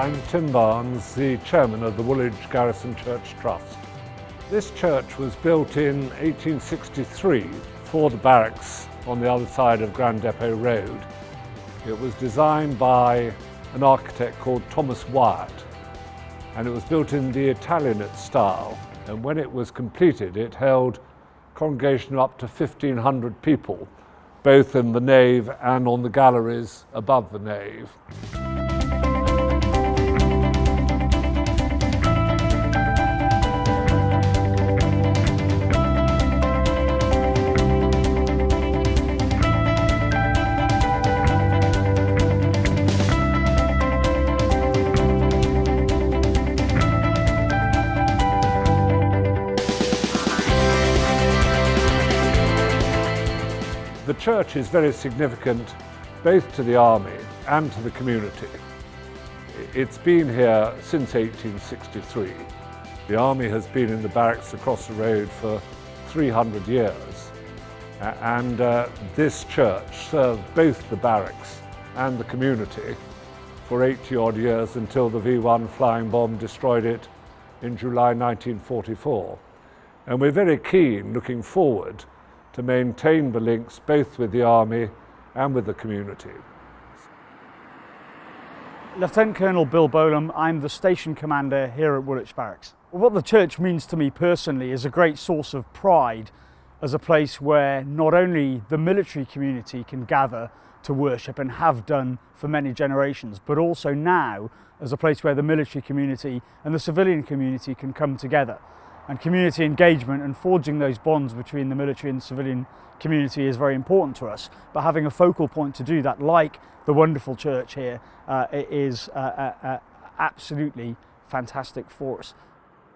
I'm Tim Barnes, the chairman of the Woolwich Garrison Church Trust. This church was built in 1863 for the barracks on the other side of Grand Depot Road. It was designed by an architect called Thomas Wyatt, and it was built in the Italianate style. And when it was completed, it held a congregation of up to 1,500 people, both in the nave and on the galleries above the nave. The church is very significant both to the army and to the community. It's been here since 1863. The army has been in the barracks across the road for 300 years. And this church served both the barracks and the community for 80 odd years until the V1 flying bomb destroyed it in July 1944. And we're very keen, looking forward, to maintain the links both with the army and with the community. Lieutenant Colonel Bill Bolam, I'm the station commander here at Woolwich Barracks. What the church means to me personally is a great source of pride as a place where not only the military community can gather to worship and have done for many generations, but also now as a place where the military community and the civilian community can come together. And community engagement and forging those bonds between the military and civilian community is very important to us. But having a focal point to do that, like the wonderful church here, is absolutely fantastic for us.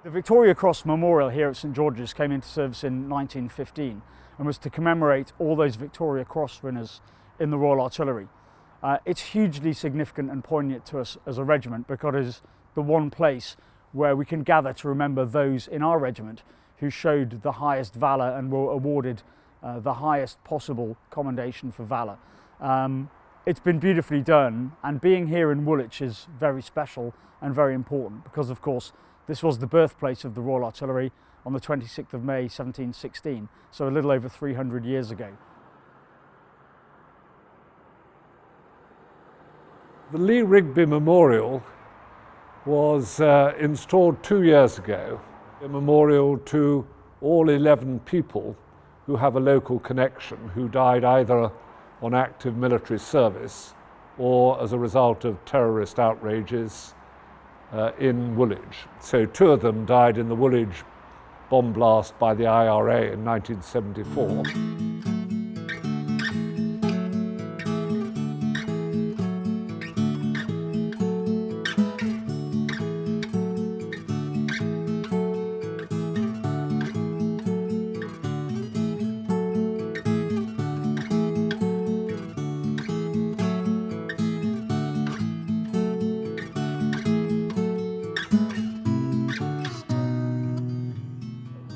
The Victoria Cross Memorial here at St George's came into service in 1915 and was to commemorate all those Victoria Cross winners in the Royal Artillery. It's hugely significant and poignant to us as a regiment because it is the one place where we can gather to remember those in our regiment who showed the highest valour and were awarded the highest possible commendation for valour. It's been beautifully done, and being here in Woolwich is very special and very important because, of course, this was the birthplace of the Royal Artillery on the 26th of May 1716, so a little over 300 years ago. The Lee Rigby Memorial was installed 2 years ago, a memorial to all 11 people who have a local connection, who died either on active military service or as a result of terrorist outrages in Woolwich. So 2 of them died in the Woolwich bomb blast by the IRA in 1974.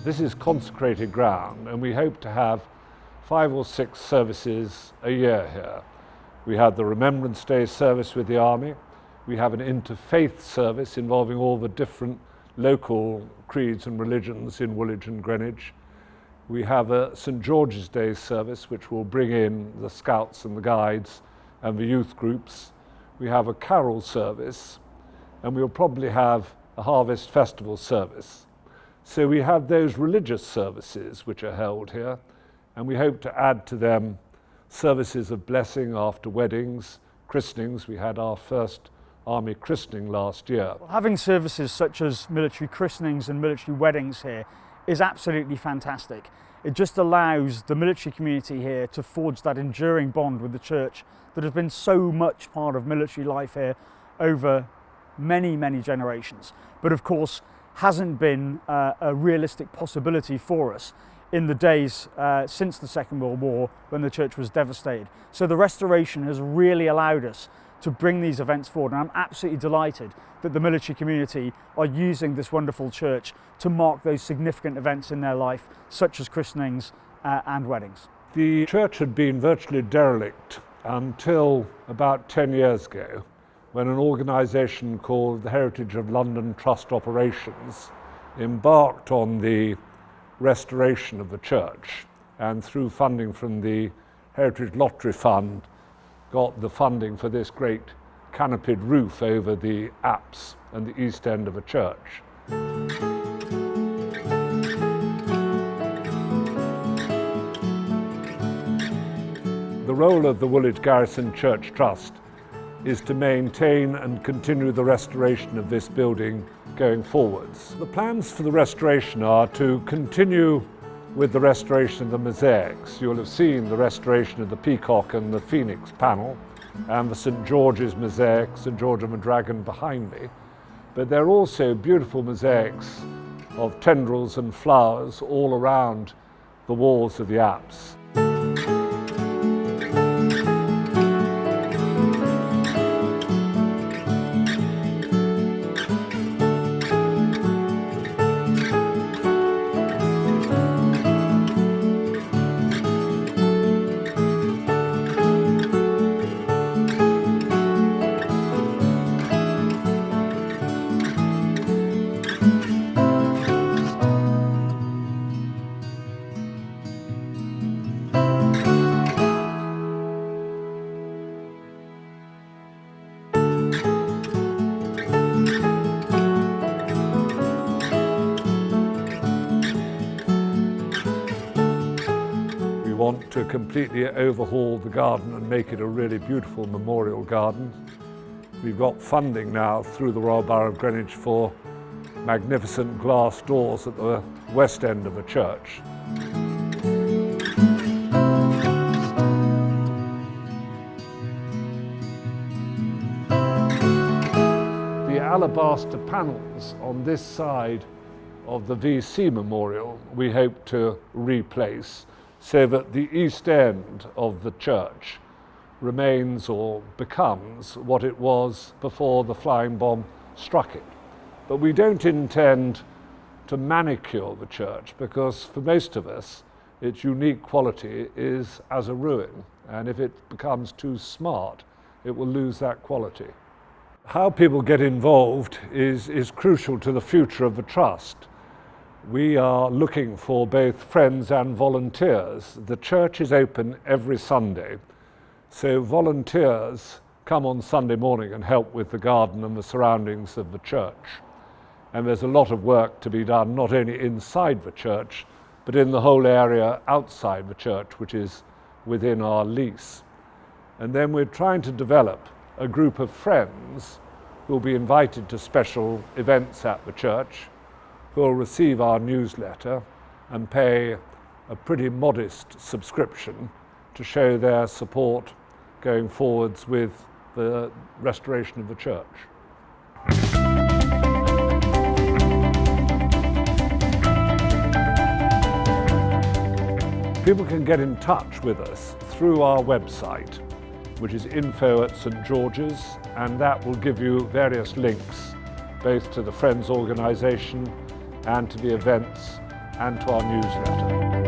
This is consecrated ground, and we hope to have 5 or 6 services a year here. We have the Remembrance Day service with the Army. We have an interfaith service involving all the different local creeds and religions in Woolwich and Greenwich. We have a St George's Day service, which will bring in the Scouts and the Guides and the youth groups. We have a carol service, and we'll probably have a Harvest Festival service. So we have those religious services which are held here, and we hope to add to them services of blessing after weddings, christenings. We had our first army christening last year. Having services such as military christenings and military weddings here is absolutely fantastic. It just allows the military community here to forge that enduring bond with the church that has been so much part of military life here over many, many generations. But of course, hasn't been a realistic possibility for us in the days since the Second World War when the church was devastated. So the restoration has really allowed us to bring these events forward, and I'm absolutely delighted that the military community are using this wonderful church to mark those significant events in their life, such as christenings and weddings. The church had been virtually derelict until about 10 years ago, when an organisation called the Heritage of London Trust Operations embarked on the restoration of the church, and through funding from the Heritage Lottery Fund got the funding for this great canopied roof over the apse and the east end of a church. The role of the Woolwich Garrison Church Trust is to maintain and continue the restoration of this building going forwards. The plans for the restoration are to continue with the restoration of the mosaics. You'll have seen the restoration of the peacock and the phoenix panel and the St. George's mosaic, St. George and the Dragon behind me. But there are also beautiful mosaics of tendrils and flowers all around the walls of the apse. We want to completely overhaul the garden and make it a really beautiful memorial garden. We've got funding now through the Royal Borough of Greenwich for magnificent glass doors at the west end of the church. The alabaster panels on this side of the VC memorial we hope to replace, so that the east end of the church remains or becomes what it was before the flying bomb struck it. But we don't intend to manicure the church, because for most of us its unique quality is as a ruin, and if it becomes too smart it will lose that quality. How people get involved is crucial to the future of the trust. We are looking for both friends and volunteers. The church is open every Sunday, so volunteers come on Sunday morning and help with the garden and the surroundings of the church. And there's a lot of work to be done, not only inside the church, but in the whole area outside the church, which is within our lease. And then we're trying to develop a group of friends who will be invited to special events at the church, who will receive our newsletter and pay a pretty modest subscription to show their support going forwards with the restoration of the church. People can get in touch with us through our website, which is info@St. George's, and that will give you various links both to the Friends organisation and to the events and to our newsletter.